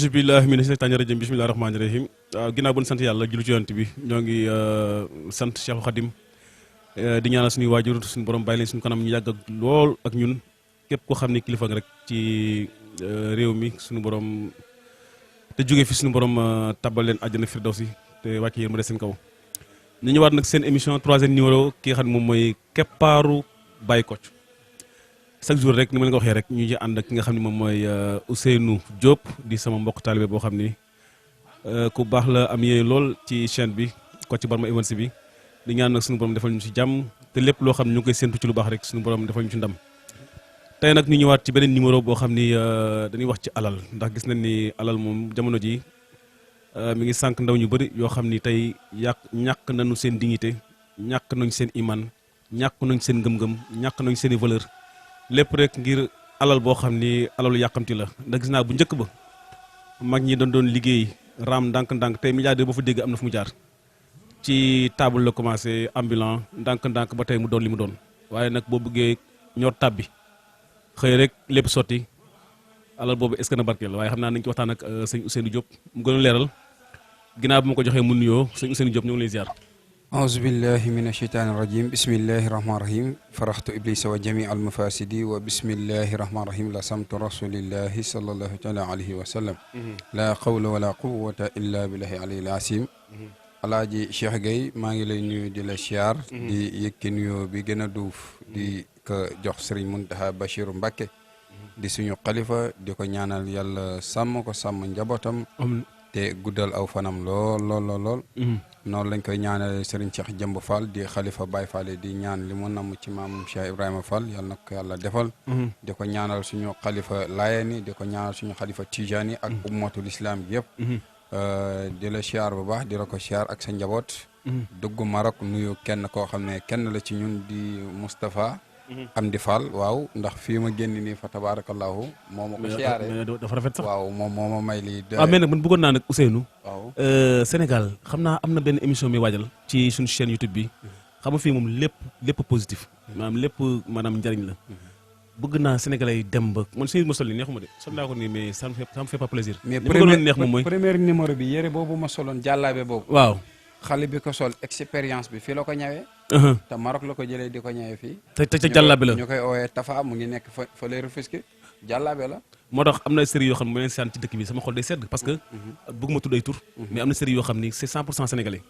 auzu billahi mina shaytaani rajim bismillahi rahmaani rahim ginnaaw bu ñu sant yàlla julli ci yonent bi ñoo ngi sant Cheikh Khadim di ñaanal suñuy waajur suñu borom bàyyi leen suñu kanam ñu yàgg ak lool ak ñun képp koo xam ne kilifa nga rek ci réew mi suñu borom te jógee fi suñu borom tabal leen àjjana firdawsi te wàcc yéen mu des seen kaw. ñu ñëwaat nag seen émission troisième numéro ki nga xam ne moom mooy keppaaru Baye Kocc chaque jour rek ni ma leen ko waxee rek ñu ngi ànd ak ki nga xam ne moom mooy Ousseynou Diop di sama mbokk taalibe boo xam ni ku baax la am yéene lool ci chaîne bi Kocc Barma Events bi di ñaan nag suñu borom defal ñu ci jàmm te lépp loo xam ne ñu ngi koy séntu ci lu baax rek suñu borom defal ñu ci ndam. tey nag ñu ñëwaat ci beneen numéro boo xam ni dañuy wax ci alal ndax gis nañ ni alal moom jamono ji mi ngi sànq ndaw ñu bëri yoo xam ni tey ñàkk nañu seen dignité ñàkk nañu seen iman ñàkk nañu seen ngëm-ngëm ñàkk nañu seen i valeur lépp rek ngir alal boo xam ni alalu yàqamti la ndax gis naa bu njëkk ba mag ñi doon liggéey raam ndànk-ndànk tey milliardaire boo fa dégg am na fu mu jaar ci table la commencé ambulant ndànk-ndànk ba tey mu doon li mu doon waaye nag boo bëggee ñor tàbbi xëy rek lépp sotti alal boobu est-ce que na barkeel waaye xam naa nañ ci waxtaan ak sëñ Ousseynou Diop mu gën a leeral ginnaaw bi ma ko joxee mu nuyoo sëñ Ousseynou Diop ñu ngi lay ziar. auzu billahi min asheytaani rajim bismillahi rahmaani rahim faraxtu iblisa wa jami al mafasidi wa bismillahi rahmaani rahim la samtu rasulillahi sallallahu taala alayhi wa sallam la qawla wala quwata illa billahi alayhi asim alaaji Cheikh Gueye maa ngi lay nuyu di la siyaar di yëkki nuyoo bi gën a duuf di ko jox Serigne Mountakha Bachiru Mbacké di suñu xalifa di ko ñaanal yàlla sàmm ko sàmm njabootam te guddal aw fanam lool noonu lañ koy ñaanal Serigne Cheikh Jëmb Fall di xalifa Baye Fall di ñaan li mu namm ci maam Cheikh Ibrahima Fall yàlla na ko yàlla defal di ko ñaanal suñu xalifa Layeni di ko ñaanal suñu xalifa Tijani ak ummatul islam bi yëpp di la siyaar bu baax di la ko siyaar ak sa njaboot dugg Maroc nuyu kenn koo xam ne kenn la ci ñun di Moustapha Amdi Fall waaw ndax fii ma génn nii fa tabarakallahu moo ma ko siyaare dafa rafet sax waaw moom moo ma may lii waaw mais nag man bëggoon naa nag Ousseynou waaw Sénégal xam naa am na benn émission mi waajal ci suñu chaîne YouTube bi xam nga fii moom lépp positif maanaam njariñ la bëgg naa Sénégalais yi dem ba man suñu ma sol ni neexuma de sol naa ko nii mais ça me fait pas plaisir mais neex moom mooy premier numéro bi yére boobu ma soloon jàllaabe boobu waaw xale bi ko sol expérience bi fii la ko ñawee te Maroc la ko jëlee di ko ñëwee fii te jàllaabe la ñu koy oowee Tafa mu ngi nekk fa lay Rufisque jàllaabe la moo tax am na série yoo xam ne mu leen saan ci dëkk bi sama xol day sedd parce que bëgguma tudd ay tur mais am na série yoo xam ni c'est 100% sénégalais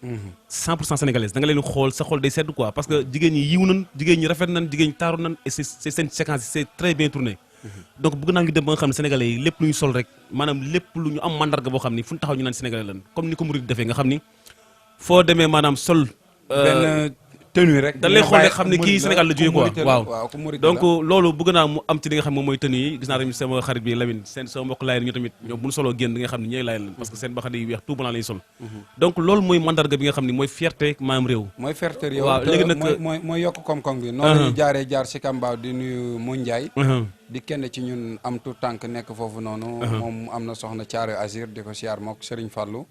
100% sénégalais da nga leen xool sa xol day sedd quoi parce que jigéen ñi yiw nañ jigéen ñi rafet nañ jigéen ñi taaru nañ et c'est seen séquence c'est très bien tourné donc bëgg naa ñu dem ba nga xam ne sénégalais yi lépp lu ñu sol rek maanaam lépp lu ñu am mandarga boo xam ni fu ñu taxaw ñu naan sénégalais lan comme ni ko murid defee nga xam ni foo demee maanaam sol benn tenue rek da lay xool rek xam ne kii Sénégal la jógee quoi waaw donc donc loolu bëgg naa mu am ci li nga xam moom mooy tenue yi gis naa tamit sama xarit bi Lamine seen sama mbokk laayeen ñu tamit ñoom bu ñu soloo génn di nga xam ne ñooy laayeen lan parce que seen baxane yi weex tout blanc lañu sol donc loolu mooy mandarga bi nga xam ne mooy fierté maanaam réew mooy fierté réew waaw léegi nag mooy yokk koom-koom bi noonu lañu jaar si Kambaaw di nuyu mu Njaay di kenn ci ñun am tout tànk nekk foofu noonu moom am na soxna Thiaroye Azir di ko siyaar mook Serigne Fallou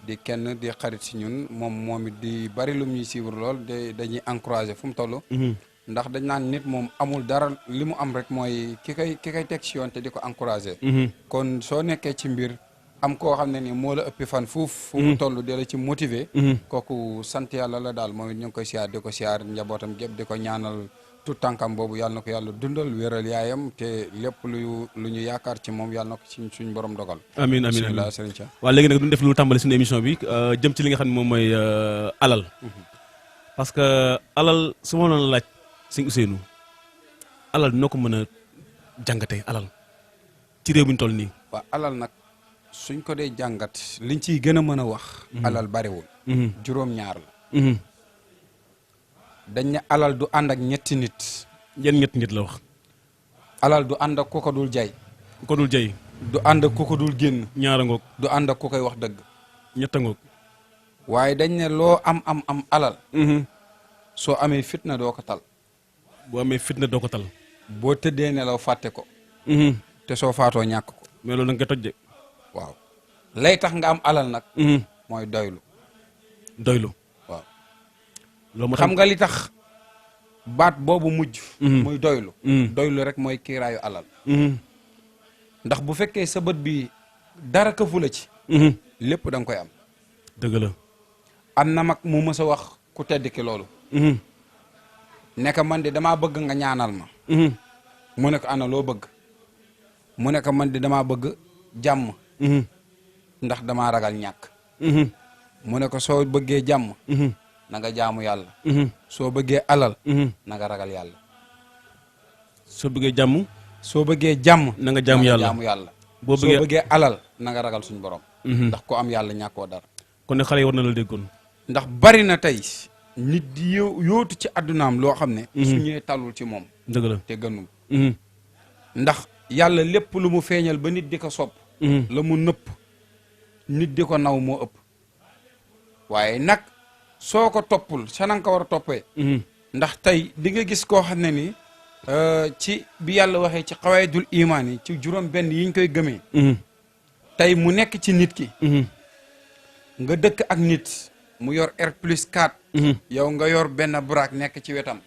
di kenn di xarit si ñun moom it di bari lu ñuy suivre lool dañuy encourager fu mu toll ndax dañ naan nit moom amul dara li mu am rek mooy ki koy teg si yoon te di ko encourager kon soo nekkee ci mbir am koo xam ne ni moo la ëppi fan fu mu toll di la ci motiver kooku sant yàlla la daal moom it ñu ngi koy siyaar di ko siyaar njabootam gépp di ko ñaanal tout tànkam boobu yàlla na ko yàlla dundal wéral yaayam te lépp lu ñu yaakaar ci moom yàlla na ko ci suñ borom dogal amiin bismillah sëriñ Ca waaw léegi nag duñ def lu tàmbali suñu émission bi jëm ci li nga xam ne moom mooy alal parce que alal su ma doon laaj sëñ Ousseynou alal noo ko mën a jàngatee alal ci réew mi ñu toll nii waaw alal nag suñ ko dee jàngat liñ ciy gën a mën a wax alal bariwul juróom-ñaar la dañ ne alal du ànd ak ñetti nit yan ñetti nit la wax alal du ànd ak ku ko dul jay ko dul jay du ànd ak ku ko dul génn ñaara ngoog du ànd ak ku koy wax dëgg ñetta ngoog waaye dañ ne loo am alal soo amee fitna doo ko tal boo amee fitna doo ko tal boo tëddee nelaw fàtte ko te soo faatoo ñàkk ko mais loolu da nga koy toj de waaw lay tax nga am alal nag mooy doylu waaw loolu xam nga li tax baat boobu mujj muy doylu doylu rek mooy kiiraayu alal ndax bu fekkee sa bët bi dara këfu la ci lépp da nga koy am. dëgg la. am na mag mu mës a wax ku tedd ki loolu ne ko man de damaa bëgg nga ñaanal ma mu ne ko ana loo bëgg mu ne ko man de damaa bëgg jàmm ndax damaa ragal ñàkk mu ne ko soo bëggee jàmm na nga jaamu yàlla soo bëggee alal na nga ragal yàlla soo bëggee jàmm. soo bëggee jàmm na nga jaamu yàlla jaamu yàlla boo soo bëggee alal na nga ragal suñu borom ndax ko am yàlla ñàkkoo dara kon ne xale yi war na la déggoon. ndax bari na tey nit di yóotu ci addunaam loo xam ne su ñëwee talul ci moom dëgg la. te gënul ndax yàlla lépp lu mu feeñal ba nit di ko sopp la mu nëpp nit di ko naw moo ëpp waaye nag soo ko toppul sa nanga ko war a toppee ndax tey di nga gis koo xam ne ni ci bi yàlla waxee ci xawaayidul imaan yi ci juróom benn yi ñu koy gëmee tey mu nekk ci nit ki nga dëkk ak nit mu yor R+4 yow nga yor benn buraak nekk ci wetam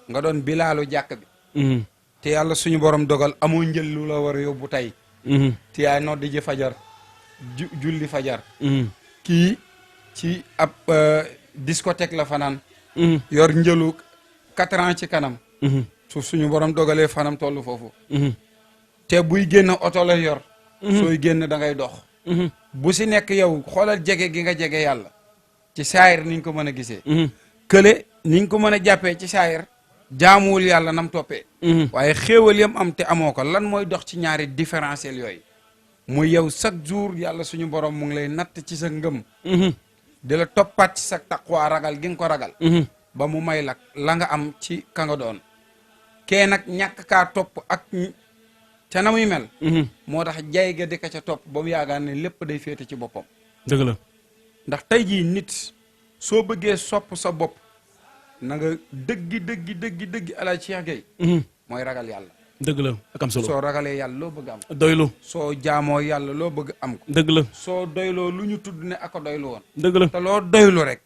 nga doon bilaalu jàkk bi te yàlla suñu borom dogal amoo njël lu la war a yóbbu tey te yaay noddi ji fajar julli fajar kii ci ab discothèque la fanaan yor njëlu 4 ans ci kanam su suñu borom dogalee fanam tollu foofu te buy génn oto la yor sooy génn da ngay dox bu si nekk yow xoolal jege gi nga jege yàlla ci saayir niñ ko mën a gisee kële niñ ko mën a jàppee ci saayir jaamuwul yàlla nam toppee waaye xéewal yam am te amoo ko lan mooy dox ci ñaari différentiel yooyu muy yow chaque jour yàlla suñu borom mu ngi lay natt ci sa ngëm di la toppaat ci sa taqwa ragal gi nga ko ragal ba mu may la nga am ci ka nga doon kee nag ñàkk kaa topp ak ca na muy mel moo tax jay ga di ka ca topp ba mu yaakaar ne lépp day féete ci boppam dëgg la. ndax tey jii nit soo bëggee sopp sa bopp na nga dëggi ala Cheikh Gueye mooy ragal yàlla dëgg la ak am solo. soo ragalee yàlla loo bëgg am doylu. soo jaamoo yàlla loo bëgg am ko dëgg la. soo doyloo lu ñu tudd ne ako doylu woon dëgg la. te loo doylu rek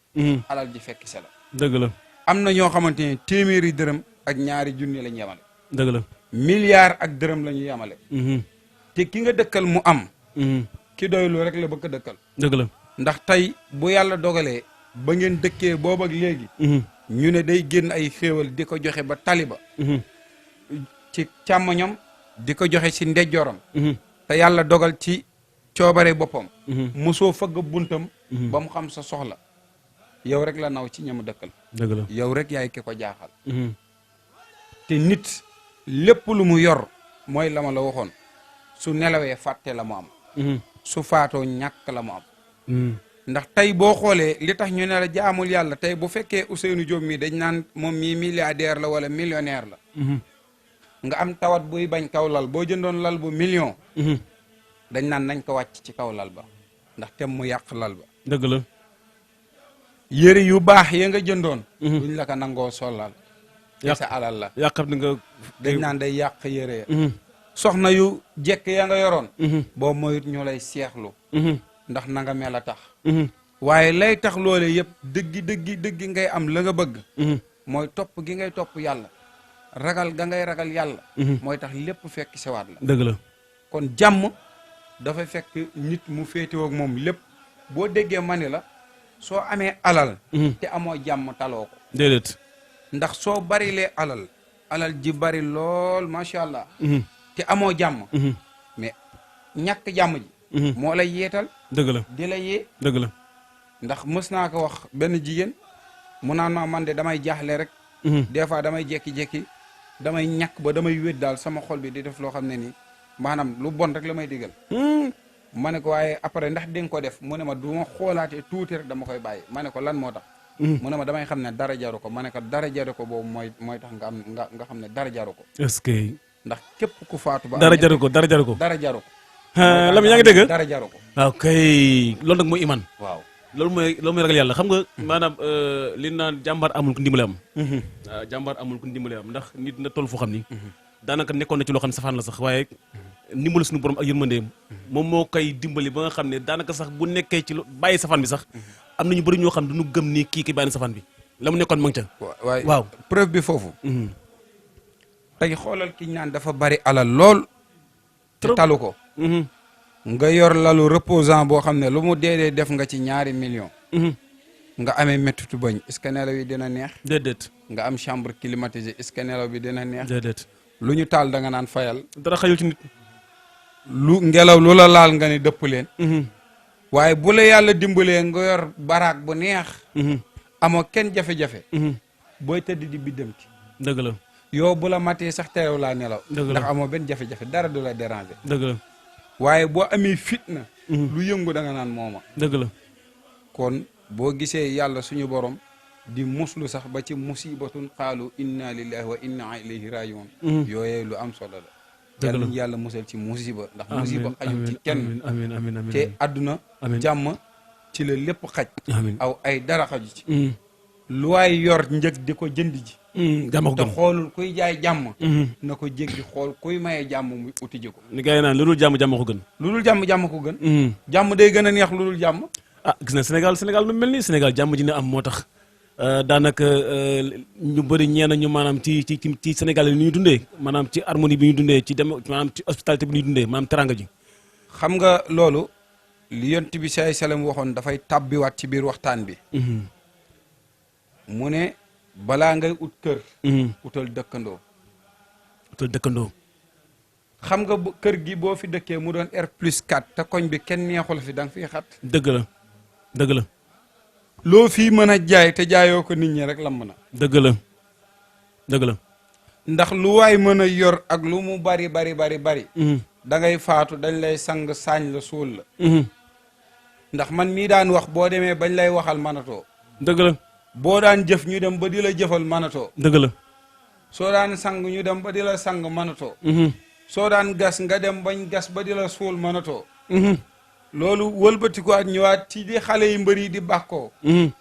alal ji fekk se la dëgg la. am na ñoo xamante ne téeméeri dërëm ak ñaari junni la ñu yemale dëgg la. milliard ak dërëm la ñu yemale te ki nga dëkkal mu am ki doylu rek la bëgg a dëkkal dëgg la. ndax tey bu yàlla dogalee ba ngeen dëkkee boobu ak léegi ñu ne day génn ay xéewal di ko joxe ba taliba ci càmmoñam di ko joxe ci ndejjooram te yàlla dogal ci coobare boppam mosoo fëgg buntam ba mu xam sa soxla yow rek la naw ci ñamu dëkkal dëgg la. yow rek yaay ki ko jaaxal te nit lépp lu mu yor mooy la ma la waxoon su nelawee fàtte la mu am su faatoo ñàkk la mu am ndax tey boo xoolee li tax ñu ne la jaamul yàlla tey bu fekkee Ousseynou Diop mi dañ naan moom mii milliardaire la wala millionnaire la nga am tawat buy bañ kaw lal boo jëndoon lal bu million dañ naan nañ ko wàcc ci kaw lal ba ndax tem mu yàq lal ba dëgg la. yëri yu baax ya nga jëndoon duñ la ko nangoo solal te sa alal la yàqat nga. dañ naan day yàq yëre ya soxna yu jekk ya nga yoroon boo moyut ñu lay seexlu ndax na nga mel a tax waaye lay tax loole yëpp dëggi ngay am la nga bëgg mooy topp gi ngay topp yàlla ragal ga ngay ragal yàlla mooy tax lépp fekk sewaat la dëgg la. kon jàmm dafay fekk nit mu féetewoo ak moom lépp boo déggee mani la soo amee alal te amoo jàmm taloo ko déedéet. ndax soo barilee alal ji bari lool macha allah te amoo jàmm mais ñàkk jàmm ji moo lay yeetal dëgg la. di la yee dëgg la. ndax mës naa ko wax benn jigéen mu naan ma man de damay jaaxle rek des fois damay jekki-jekki damay ñàkk ba damay wét daal sama xol bi di def loo xam ne nii maanaam lu bon rek la may digal ma ne ko waaye après ndax di nga ko def mu ne ma du ma xoolaatee tuuti rek dama koy bàyyi ma ne ko lan moo tax mu ne ma damay xam ne dara jaru ko ma ne ko dara jaru ko boobu mooy tax nga am nga xam ne dara jaru ko est-ce que. ndax képp ku faatu ba dara jaru ko dara jaru ko. dara jaru ko Lam yaa ngi dégg. dara jaru ko waaw kay loolu nag mooy iman. waaw loolu mooy ragal yàlla xam nga maanaam li naan jàmbaar amul ku ndimbale am. waaw jàmbaar amul ku ndimbale am ndax nit na toll foo xam ni. daanaka nekkoon na ci loo xam ne safaan la sax waaye ndimbalu suñu borom ak yërmandeem moom moo koy dimbali ba nga xam ne daanaka sax bu nekkee ci bàyyi safaan bi sax am na ñu bëri ñoo xam ne duñu gëm ni kii bàyyi na safaan bi la mu nekkoon ma ngi ca. waaw preuve bi foofu. tey xoolal ki ñu naan dafa bari alal lool. te talu ko. nga yor lalu reposant boo xam ne lu mu dee def nga ci 2 millions. nga amee méttitu bañ est-ce que nelaw yi dina neex. déedéet. nga am chambre climatisée est-ce que nelaw bi dina neex. déedéet. lu ñu taal da nga naan fayal. dara xajul ci nit. lu ngelaw lu la laal nga ne dëpp leen. waaye bu la yàlla dimbalee nga yor baraak bu neex. amoo kenn jafe-jafe. booy tëdd di biddamti. dëgg la. yow bu la matee sax teew laa nelaw. dëgg la ndax amoo benn jafe-jafe dara du la déranger. dëgg la. waaye boo amee fitna. lu yëngu da nga naan mooma. dëgg la. kon boo gisee yàlla suñu borom di muslu sax ba ci musibatun qaalu inna lillahi wa inna ilayhi rajiun. yooyee lu am solo la. dëgg la yàlla musal ci musiba. ndax musiba xajul ci kenn. amiin amiin amiin te àdduna. jàmm ci la lépp xaj. aw ay dara xaju ci. lu waay yor njëg di ko jënd ji. jàmm ko te gën xoolul kuy jaay jàmm. na ko jéggi xool kuy maye jàmm muy uti ji ko. ni gars yi naan lu dul jàmm jàmm ko gën. lu dul jàmm jàmm ko gën. jàmm day gën a neex lu dul jàmm. ah gis na Sénégal nu mel nii Sénégal jàmm ji ne am moo tax daanaka ñu bëri ñeena ñu maanaam ci Sénégal yi ñuy dundee maanaam ci harmonie bi ñuy dundee ci dem maanaam ci hospitalité bi ñuy dundee maanaam teranga ji. xam nga loolu li yont bi say sallam waxoon dafay tàbbiwaat ci biir waxtaan bi. mu ne balaa ngay ut kër. utal dëkkandoo. utal dëkkandoo. xam nga kër gi boo fi dëkkee mu doon R+4 te koñ bi kenn neexul fi da nga fiy xat. dëgg la dëgg la. loo fii mën a jaay te jaayoo ko nit ñi rek lamb na. dëgg la dëgg la. ndax lu waay mën a yor ak lu mu bari. da ngay faatu dañ lay sang saañ la suul la. ndax man mii daan wax boo demee bañ lay waxal manatoo. dëgg la. boo daan jëf ñu dem ba di la jëfal manatoo. dëgg la. soo daan sang ñu dem ba di la sang manatoo. soo daan gas nga dem bañ gas ba di la suul manatoo. loolu wëlbatikuwaat ñëwaat ci di xale yi mbër yi di bàkkoo.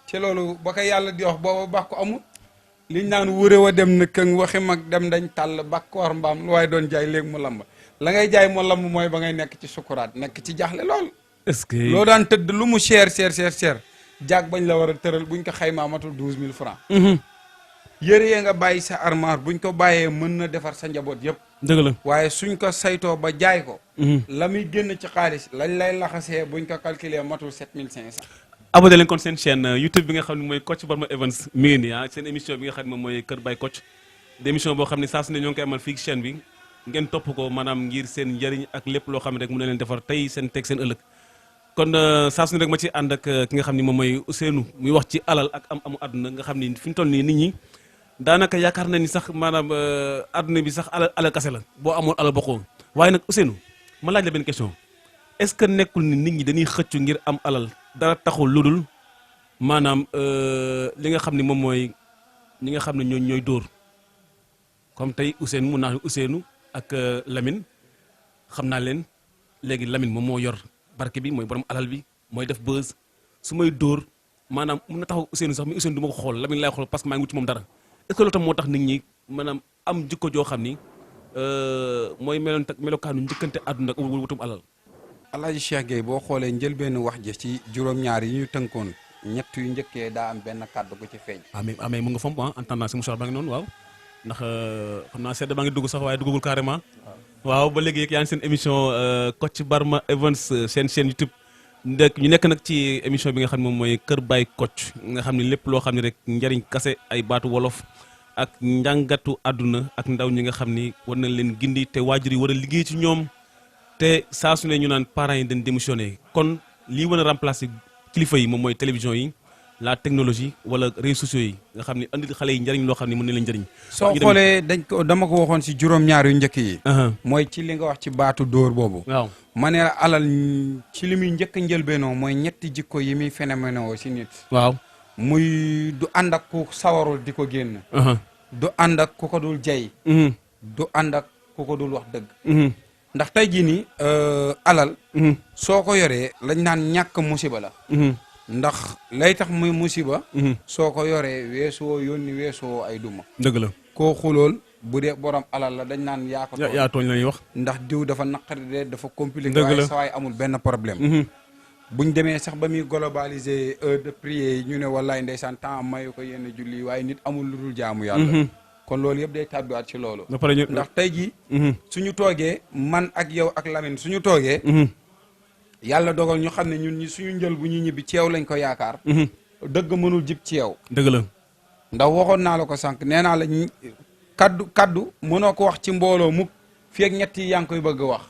ci loolu ba ko yàlla di wax booba bàkko amul. liñ naan wure wa dem na këng waxi mag dem dañ tàll bàkkoor mbaam lu waaye doon jaay léegi mu lamb la ngay jaay mu lamb mooy ba ngay nekk ci sukuraat nekk ci jaaxle lool. est-ce que loo daan tëdd lu mu cher jaag bañ la war a tëral buñ ko xaymaa matul 12000 francs. yëre yee nga bàyyi sa armoire buñ ko bàyyee mën na defar sa njaboot yëpp. dëgg la. waaye suñ ko saytoo ba jaay ko. la muy génn ci xaalis lañ lay laxasee buñ ko calculer matul 7500. abonné leen kon seen chaîne YouTube bi nga xam ne mooy Kocc Barma Events mi ngi nii seen émission bi nga xam ne moom mooy Kër Baye Kocc di émission boo xam ne saa su ne ñoo ngi koy amal fii ci chaîne bi ngeen topp ko maanaam ngir seen njëriñ ak lépp loo xam ne rek mën na leen defar tey seen teg seen ëllëg kon saa su ne rek ma ci ànd ak ki nga xam ne moom mooy Ousseynou muy wax ci alal ak amu àdduna nga xam ni fi mu toll nii nit ñi daanaka yaakaar na ni sax maanaam àdduna bi sax alal kase la boo amoon alal bokkoo waaye nag Ousseynou ma laaj la benn question est-ce que nekkul ni nit ñi dañuy xëccu ngir am alal dara taxul lu dul maanaam li nga xam ne moom mooy ñi nga xam ne ñooy dóor comme tey Ousseynou mun naa Ousseynou ak Lamine xam naa leen léegi Lamine moom moo yor barke bi mooy borom alal bi mooy def buzz su may dóor maanaam mun na taxaw Ousseynou sax mi Ousseynou du ma ko xool Lamine laay xool parce que maa ngi wut ci moom dara est-ce que loolu tam moo tax nit ñi maanaam am jikko joo xam ni mooy melokaanu njëkkante àdduna ak wutum alal. Alaaji Cheikh Gueye boo xoolee njëlbéen wax ji ci juróom-ñaar yi ñu tënkoon ñett yu njëkkee daa am benn kàddu gu ci feeñ. mais mu nga fomp en tant que si mouchoir baa ngi noonu waaw ndax xam naa sedd baa ngi dugg sax waaye duggagul carrément. waaw ba léegi yaa ngi seen émission Kocc Barma Events seen chaîne YouTube ñu nekk nag ci émission bi nga xam ne moom mooy Kër Baye Kocc nga xam ne lépp loo xam ne rek njariñ kase ay baatu wolof ak njàngatu àdduna ak ndaw ñi nga xam ni war nañ leen gindi te waajur yi war a liggéey ci ñoom te saa su ne ñu naan parents yi dañ démissionné kon lii war a remplacer kilifa yi moom mooy télévision yi la technologie wala réseaux sociaux yi nga xam ne andi xale yi njëriñ loo xam ne mën na leen njëriñ. soo xoolee dama ko waxoon si juróom-ñaar yu njëkk yi. mooy ci li nga wax ci baatu dóor boobu. waaw ma ne alal ci li muy njëkk a njëlbeenoo mooy ñetti jikko yi muy phénomène woo si nit. waaw muy du ànd ak ku sawarul di ko génn. du ànd ak ku ko dul jay. du ànd ak ku ko dul wax dëgg. ndax tey jii nii alal. soo ko yoree lañ naan ñàkk musiba la. ndax lay tax muy musiba. soo ko yoree weesoo yónni weesoo ay duma. dëgg la koo xulool bu dee borom alal la dañ naan yaa ko tooñ. yaa tooñ la ñuy wax. ndax diw dafa naqari de dafa compliqué. dëgg la waaye sawaay amul benn problème. buñ demee sax ba muy globaliser heure de prière yi ñu ne wallaay ndeysaan temps mayu ko yenn julli waaye nit amul lu dul jaamu yàlla. kon loolu yëpp day tàbbiwaat ci loolu. ndax tey jii. suñu toogee man ak yow ak Lamine suñu toogee. yàlla dogal ñu xam ne ñun ñi suñu njël bu ñu ñibbi ci yow lañ ko yaakaar dëgg mënul jib ci yow dëgg la ndax waxoon naa la ko sànq nee naa la kaddu mënoo ko wax ci mbooloo mukk fii ak ñett yi yaa ngi koy bëgg wax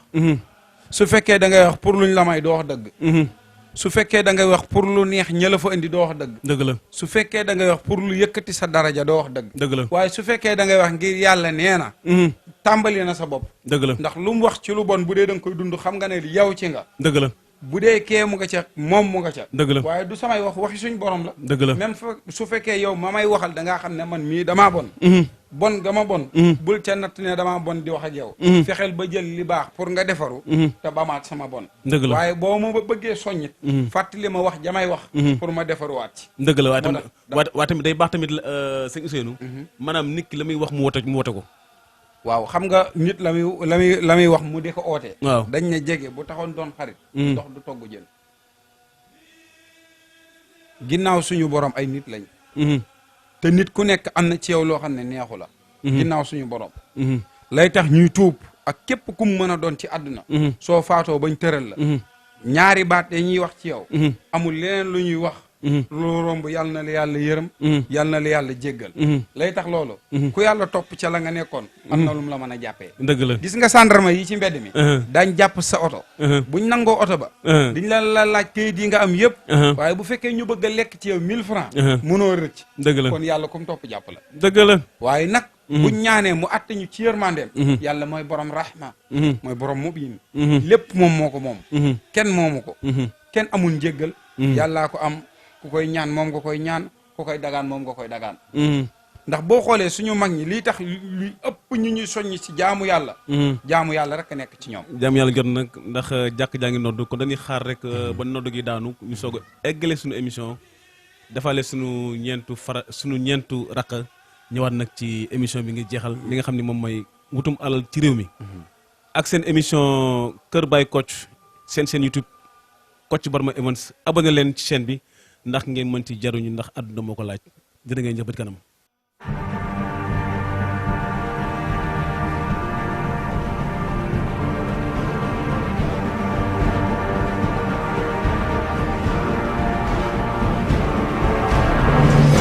su fekkee da ngay wax pour luñ la may doo wax dëgg su fekkee da ngay wax pour lu neex ña la fa indi doo wax dëgg dëgg la su fekkee da ngay wax pour lu yëkkati sa daraja doo wax dëgg dëgg la waaye su fekkee da ngay wax ngir yàlla nee na tàmbali na sa bopp dëgg la ndax lu mu wax ci lu bon bu dee da nga koy dund xam nga ne yow ci nga dëgg la bu dee kee mu nga ca moom mu nga ca dëgg la waaye du samay wax waxi suñ borom la dëgg la même su fekkee yow ma may waxal da ngaa xam ne man mii damaa bon bon ga ma bon bul ca natt ne damaa bon di wax ak yow fexeel ba jël li baax pour nga defaru te bamaat sama bon dëgg la waaye boo ma bëggee soññit fàttali ma wax jamay wax pour ma defaruwaat ci dëgg la waaye tamit day baax tamit sëñ Ousseynou maanaam nit ki la muy wax mu wote ko waaw xam nga nit la muy wax mu di ko oote waaw dañ ne jege bu taxoon doon xarit ndox du togg jën ginnaaw suñu borom ay nit lañ te nit ku nekk am na ci yow loo xam ne neexu la ginnaaw suñu borom lay tax ñuy tuub ak képp kum mën a doon ci àdduna soo faatoo bañ tëral la ñaari baat dañuy wax ci yow amul leneen lu ñuy wax lu romb yàlla na la yàlla yërëm yàlla na la yàlla jéggal lay tax loolu ku yàlla topp ca la nga nekkoon am na lu mu la mën a jàppee dëgg la gis nga gendarme yi ci mbedd mi daañ jàpp sa oto buñ nangoo oto ba diñ la laaj kayit yi nga am yëpp waaye bu fekkee ñu bëgg a lekk ci yow 1000 francs mënoo rëcc dëgg la kon yàlla comme topp jàpp la dëgg la waaye nag buñ ñaanee mu atte ñu ci yërmandeem yàlla mooy borom rahma mooy borom mubin lépp moom moo ko moom kenn moomu ko kenn amul njéggal yàllaa ko am ku koy ñaan moom nga koy ñaan ku koy dagaan moom nga koy dagaan ndax boo xoolee suñu mag ñi lii tax luy ëpp ñu ñuy soññ ci jaamu yàlla jaamu yàlla rek a nekk ci ñoom jaamu yàlla jot nag ndax jàkk jaa ngi nodd kon dañuy xaar rek ba nodd gi daanu ñu soog a eggale suñu émission defaale suñu ñeentu rakk ñëwaat nag ci émission bi ngi jeexal li nga xam ne moom mooy wutum alal ci réew mi ak seen émission Kër Baye Kocc seen YouTube Kocc Barma Events abonné leen ci chaîne bi ndax ngeen mën ci jaruñu ndax àdduna moo ko laaj jërë ngeen jëf ba ci kanam